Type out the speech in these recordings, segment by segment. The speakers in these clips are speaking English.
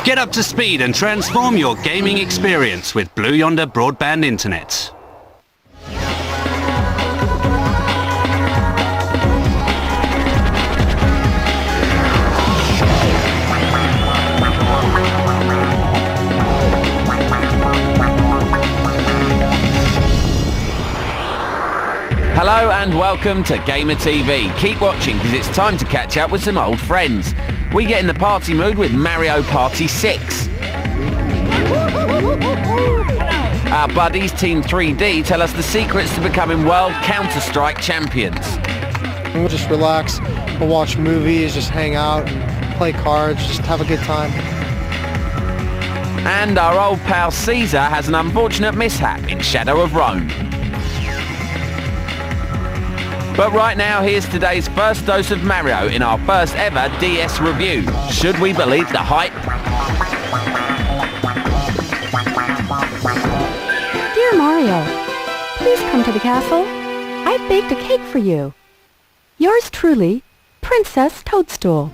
Get up to speed and transform your gaming experience with Blue Yonder broadband internet. Hello and welcome to Gamer TV. Keep watching because it's time to catch up with some old friends. We get in the party mood with Mario Party 6. Our buddies Team 3D tell us the secrets to becoming world Counter-Strike champions. We'll just relax, we'll watch movies, just hang out, play cards, just have a good time. And our old pal Caesar has an unfortunate mishap in Shadow of Rome. But right now, here's today's first dose of Mario in our first ever DS review. Should we believe the hype? Dear Mario, please come to the castle. I've baked a cake for you. Yours truly, Princess Toadstool.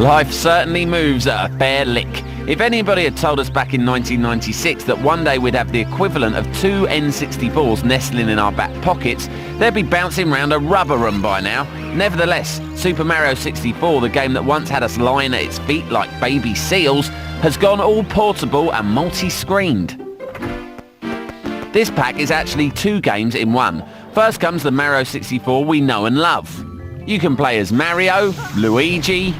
Life certainly moves at a fair lick. If anybody had told us back in 1996 that one day we'd have the equivalent of two N64s nestling in our back pockets, they'd be bouncing round a rubber room by now. Nevertheless, Super Mario 64, the game that once had us lying at its feet like baby seals, has gone all portable and multi-screened. This pack is actually two games in one. First comes the Mario 64 we know and love. You can play as Mario, Luigi,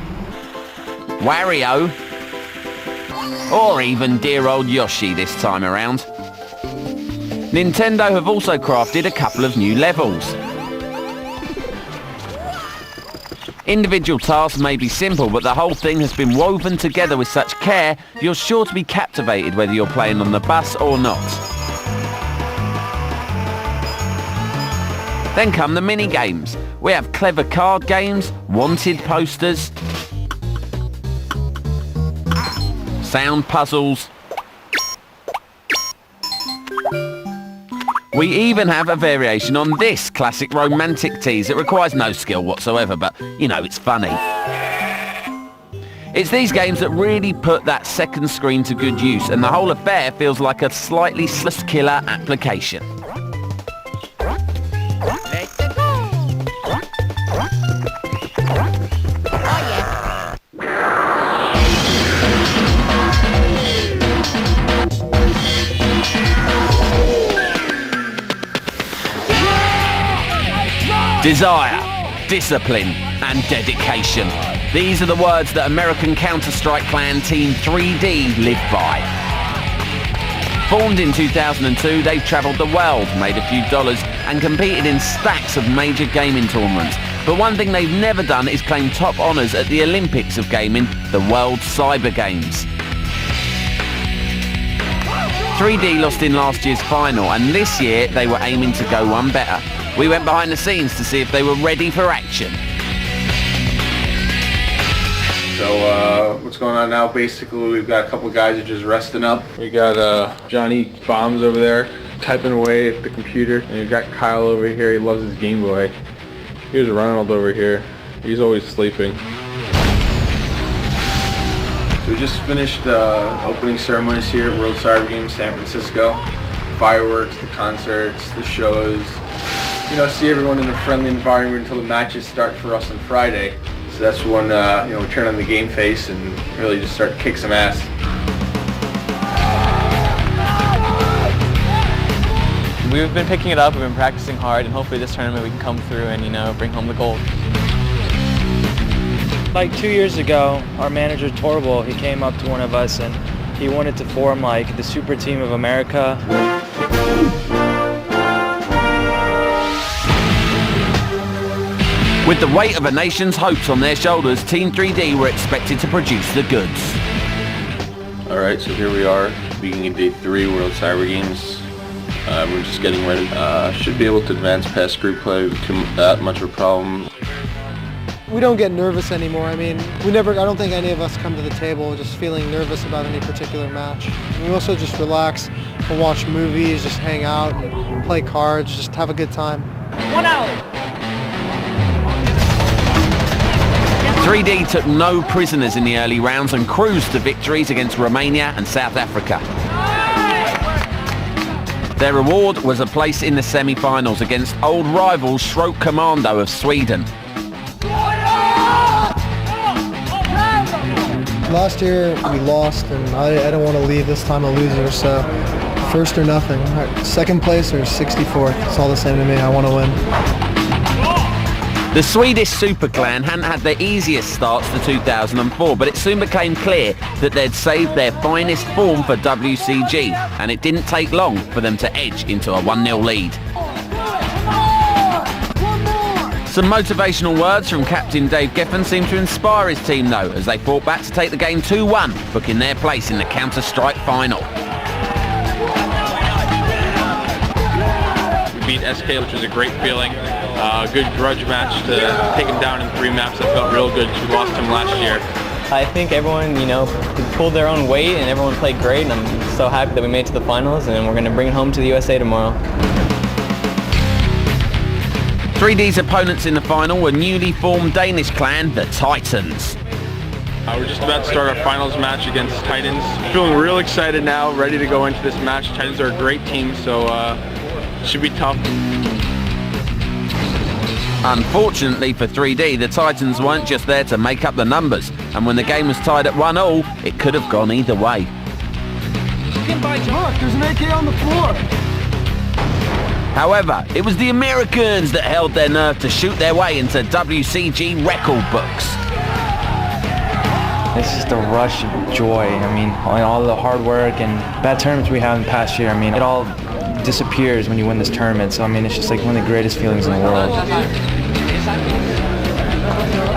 Wario, or even dear old Yoshi this time around. Nintendo have also crafted a couple of new levels. Individual tasks may be simple, but the whole thing has been woven together with such care, you're sure to be captivated whether you're playing on the bus or not. Then come the mini-games. We have clever card games, wanted posters, sound puzzles. We even have a variation on this classic romantic tease. It requires no skill whatsoever, but, you know, it's funny. It's these games that really put that second screen to good use, and the whole affair feels like a slightly killer application. Desire, discipline, and dedication. These are the words that American Counter-Strike clan Team 3D live by. Formed in 2002, they've travelled the world, made a few dollars, and competed in stacks of major gaming tournaments. But one thing they've never done is claim top honours at the Olympics of gaming, the World Cyber Games. 3D lost in last year's final, and this year they were aiming to go one better. We went behind the scenes to see if they were ready for action. So what's going on now? Basically, we've got a couple of guys that are just resting up. We got Johnny Bombs over there typing away at the computer, and we've got Kyle over here. He loves his Game Boy. Here's Ronald over here. He's always sleeping. So we just finished opening ceremonies here at World Cyber Games San Francisco. Fireworks, the concerts, the shows. You know, see everyone in a friendly environment until the matches start for us on Friday. So that's when you know, we turn on the game face and really just start to kick some ass. We've been picking it up, we've been practicing hard, and hopefully this tournament we can come through and, you know, bring home the gold. Like 2 years ago, our manager Torval, he came up to one of us and he wanted to form like the super team of America. With the weight of a nation's hopes on their shoulders, Team 3D were expected to produce the goods. Alright, so here we are, beginning of day 3, World Cyber Games. We're just getting ready. Should be able to advance past group play with that much of a problem. We don't get nervous anymore. I mean, I don't think any of us come to the table just feeling nervous about any particular match. We also just relax, we'll watch movies, just hang out, play cards, just have a good time. 1 hour. 3D took no prisoners in the early rounds and cruised to victories against Romania and South Africa. Their reward was a place in the semi-finals against old rivals Stroke Commando of Sweden. Last year we lost, and I don't want to leave this time a loser, so first or nothing. Second place or 64th, it's all the same to me. I want to win. The Swedish Super Clan hadn't had their easiest starts to 2004, but it soon became clear that they'd saved their finest form for WCG, and it didn't take long for them to edge into a 1-0 lead. Some motivational words from captain Dave Geffen seemed to inspire his team though, as they fought back to take the game 2-1, booking their place in the Counter-Strike final. We beat SK, which was a great feeling. Good grudge match to take him down in 3 maps. That felt real good. We lost him last year. I think everyone, pulled their own weight and everyone played great, and I'm so happy that we made it to the finals, and we're going to bring it home to the USA tomorrow. 3D's opponents in the final were newly formed Danish clan, the Titans. We're just about to start our finals match against Titans. Feeling real excited now, ready to go into this match. Titans are a great team, so it should be tough. Unfortunately for 3D, the Titans weren't just there to make up the numbers, and when the game was tied at 1-1, it could have gone either way. Look, there's an AK on the floor. However, it was the Americans that held their nerve to shoot their way into WCG record books. It's just a rush of joy. I mean, all the hard work and bad tournaments we had in the past year, I mean, it all disappears when you win this tournament. So, I mean, it's just like one of the greatest feelings in the world.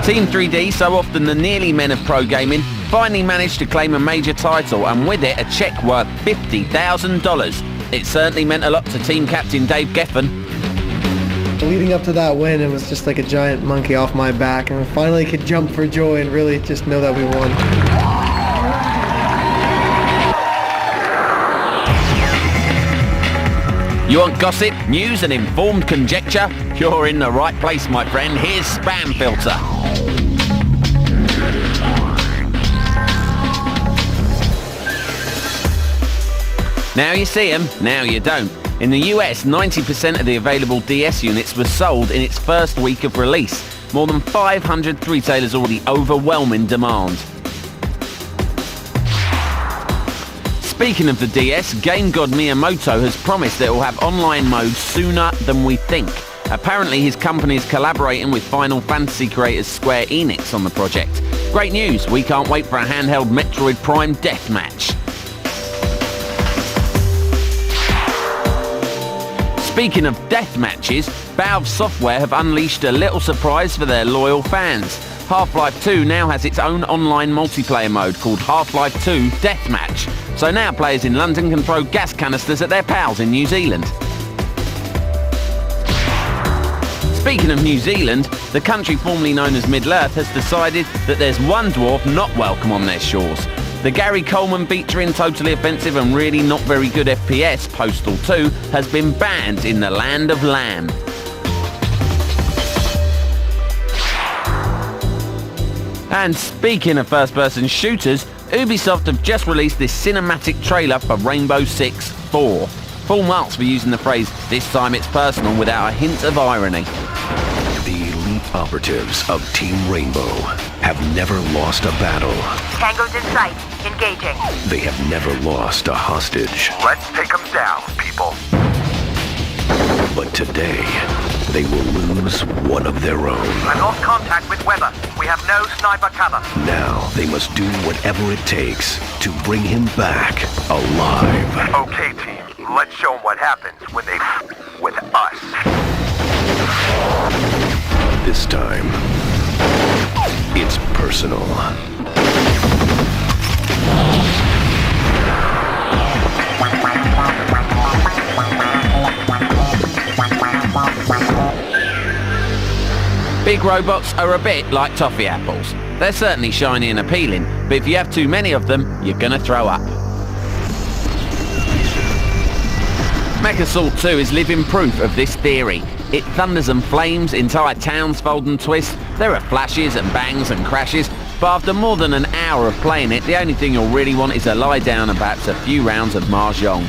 Team 3D, so often the nearly men of pro gaming, finally managed to claim a major title, and with it a cheque worth $50,000. It certainly meant a lot to team captain Dave Geffen. Leading up to that win, it was just like a giant monkey off my back, and I finally could jump for joy and really just know that we won. You want gossip, news and informed conjecture? You're in the right place, my friend. Here's Spam Filter. Now you see them, now you don't. In the US, 90% of the available DS units were sold in its first week of release. More than 500 retailers already overwhelming demand. Speaking of the DS, Game God Miyamoto has promised that it will have online mode sooner than we think. Apparently his company is collaborating with Final Fantasy creators Square Enix on the project. Great news, we can't wait for a handheld Metroid Prime deathmatch. Speaking of death matches, Valve Software have unleashed a little surprise for their loyal fans. Half-Life 2 now has its own online multiplayer mode called Half-Life 2 Deathmatch. So now players in London can throw gas canisters at their pals in New Zealand. Speaking of New Zealand, the country formerly known as Middle-earth has decided that there's one dwarf not welcome on their shores. The Gary Coleman featuring totally offensive and really not very good FPS, Postal 2, has been banned in the land of Lamb. And speaking of first-person shooters, Ubisoft have just released this cinematic trailer for Rainbow Six 4. Full marks for using the phrase, "this time it's personal," without a hint of irony. The elite operatives of Team Rainbow have never lost a battle. Tango's in sight. Engaging. They have never lost a hostage. Let's take them down, people. But today, they will lose one of their own. I lost contact with Weber. We have no sniper cover. Now they must do whatever it takes to bring him back alive. Okay, team. Let's show them what happens when they with us. This time, it's personal. Big robots are a bit like toffee apples. They're certainly shiny and appealing, but if you have too many of them, you're gonna throw up. MechAssault 2 is living proof of this theory. It thunders and flames, entire towns fold and twist. There are flashes and bangs and crashes, but after more than an hour of playing it, the only thing you'll really want is a lie down and perhaps a few rounds of mahjong.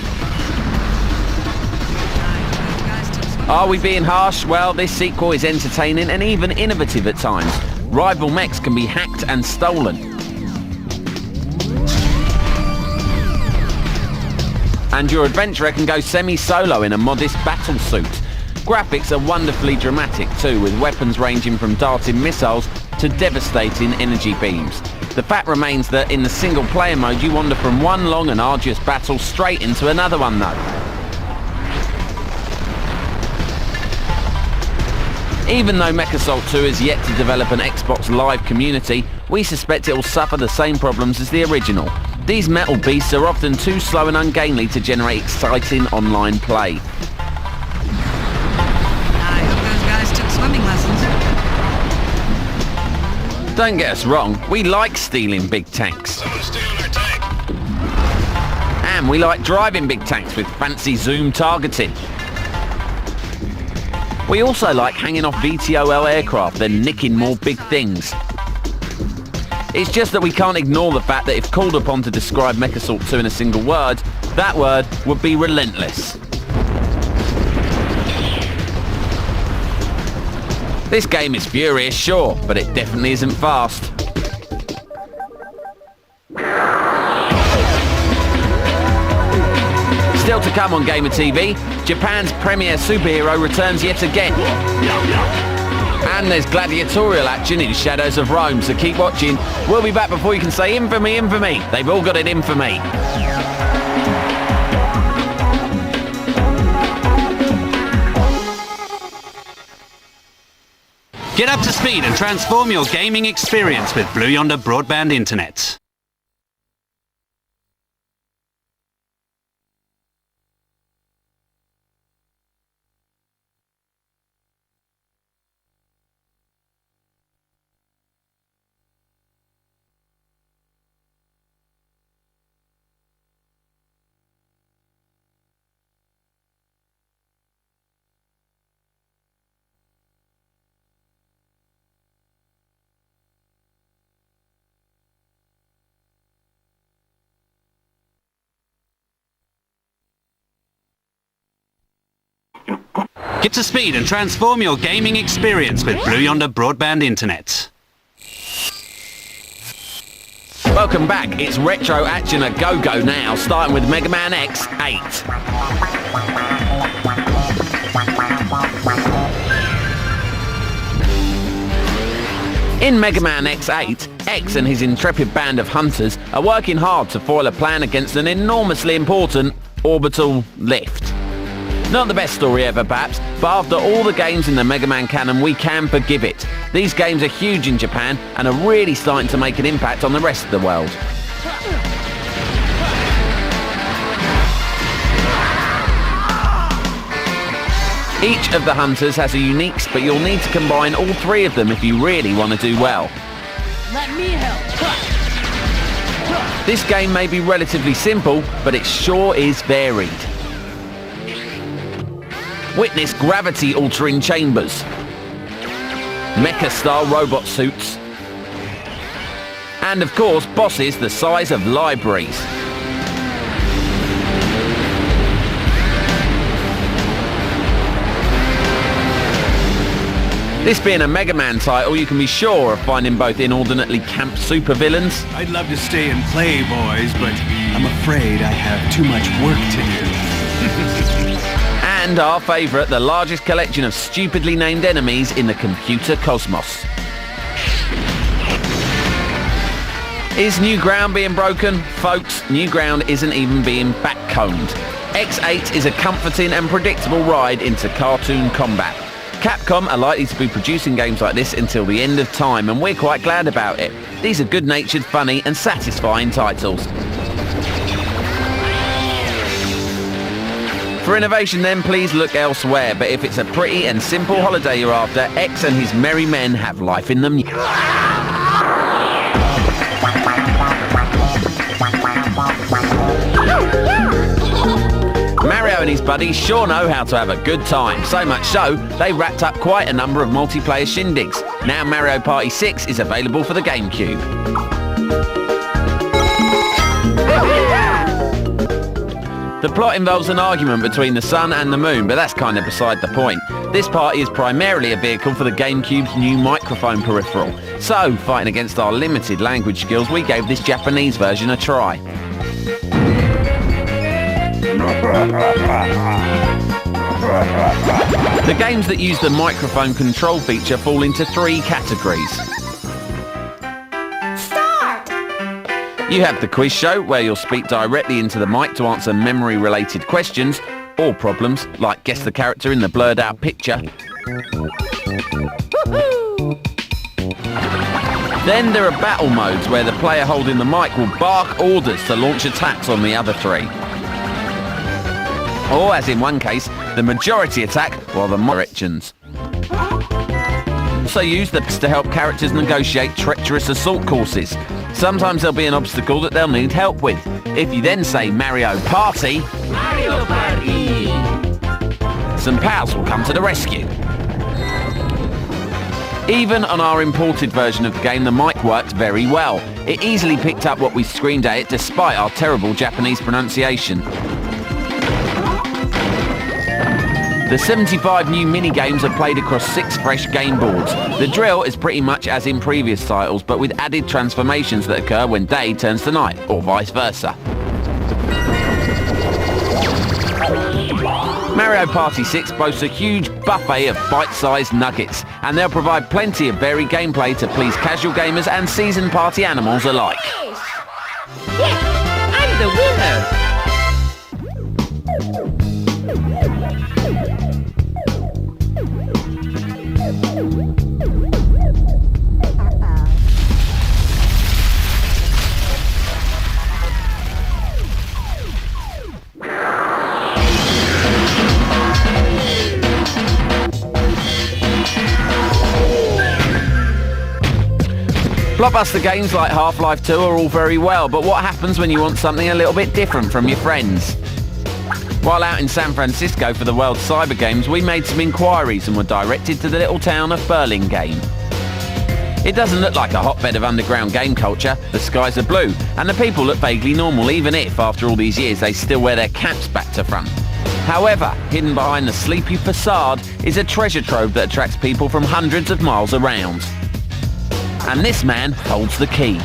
Are we being harsh? Well, this sequel is entertaining and even innovative at times. Rival mechs can be hacked and stolen. And your adventurer can go semi-solo in a modest battle suit. Graphics are wonderfully dramatic too, with weapons ranging from darting missiles to devastating energy beams. The fact remains that in the single-player mode you wander from one long and arduous battle straight into another one though. Even though MechAssault 2 is yet to develop an Xbox Live community, we suspect it will suffer the same problems as the original. These metal beasts are often too slow and ungainly to generate exciting online play. I hope those guys took swimming lessons. Don't get us wrong, we like stealing big tanks. And we like driving big tanks with fancy zoom targeting. We also like hanging off VTOL aircraft and nicking more big things. It's just that we can't ignore the fact that if called upon to describe MechAssault 2 in a single word, that word would be relentless. This game is furious, sure, but it definitely isn't fast. Still to come on Gamer TV, Japan's premier superhero returns yet again. And there's gladiatorial action in Shadows of Rome, so keep watching. We'll be back before you can say infamy, infamy. They've all got it in for me. Get up to speed and transform your gaming experience with Blue Yonder broadband internet. Get to speed and transform your gaming experience with Blue Yonder broadband internet. Welcome back. It's retro action a go-go now, starting with Mega Man X8. In Mega Man X8, X and his intrepid band of hunters are working hard to foil a plan against an enormously important orbital lift. Not the best story ever perhaps, but after all the games in the Mega Man canon we can forgive it. These games are huge in Japan and are really starting to make an impact on the rest of the world. Each of the hunters has a unique, but you'll need to combine all three of them if you really want to do well. Let me help. This game may be relatively simple, but it sure is varied. Witness gravity-altering chambers, mecha-style robot suits, and of course bosses the size of libraries. This being a Mega Man title, you can be sure of finding both inordinately camp supervillains. I'd love to stay and play, boys, but I'm afraid I have too much work to do. And our favourite, the largest collection of stupidly named enemies in the computer cosmos. Is new ground being broken? Folks, new ground isn't even being backcombed. X8 is a comforting and predictable ride into cartoon combat. Capcom are likely to be producing games like this until the end of time, and we're quite glad about it. These are good-natured, funny and satisfying titles. For innovation then, please look elsewhere, but if it's a pretty and simple holiday you're after, X and his merry men have life in them. Mario and his buddies sure know how to have a good time, so much so, they wrapped up quite a number of multiplayer shindigs. Now Mario Party 6 is available for the GameCube. The plot involves an argument between the sun and the moon, but that's kind of beside the point. This party is primarily a vehicle for the GameCube's new microphone peripheral. So, fighting against our limited language skills, we gave this Japanese version a try. The games that use the microphone control feature fall into 3 categories. You have the quiz show, where you'll speak directly into the mic to answer memory-related questions or problems, like guess the character in the blurred-out picture. Then there are battle modes, where the player holding the mic will bark orders to launch attacks on the other 3. Or, as in one case, the majority attack while the directions. Also use this to help characters negotiate treacherous assault courses. Sometimes there'll be an obstacle that they'll need help with. If you then say Mario Party, Mario Party, some pals will come to the rescue. Even on our imported version of the game, the mic worked very well. It easily picked up what we screamed at it despite our terrible Japanese pronunciation. The 75 new mini-games are played across 6 fresh game boards. The drill is pretty much as in previous titles, but with added transformations that occur when day turns to night, or vice versa. Mario Party 6 boasts a huge buffet of bite-sized nuggets, and they'll provide plenty of varied gameplay to please casual gamers and seasoned party animals alike. Yes, I'm the winner! Blockbuster games like Half-Life 2 are all very well, but what happens when you want something a little bit different from your friends? While out in San Francisco for the World Cyber Games, we made some inquiries and were directed to the little town of Burlingame. It doesn't look like a hotbed of underground game culture. The skies are blue, and the people look vaguely normal, even if, after all these years, they still wear their caps back to front. However, hidden behind the sleepy facade is a treasure trove that attracts people from hundreds of miles around. And this man holds the key.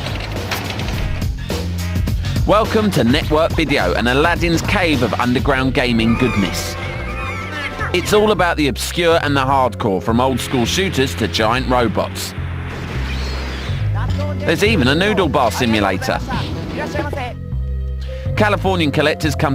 Welcome to Network Video and Aladdin's cave of underground gaming goodness. It's all about the obscure and the hardcore, from old school shooters to giant robots. There's even a noodle bar simulator. Californian collectors come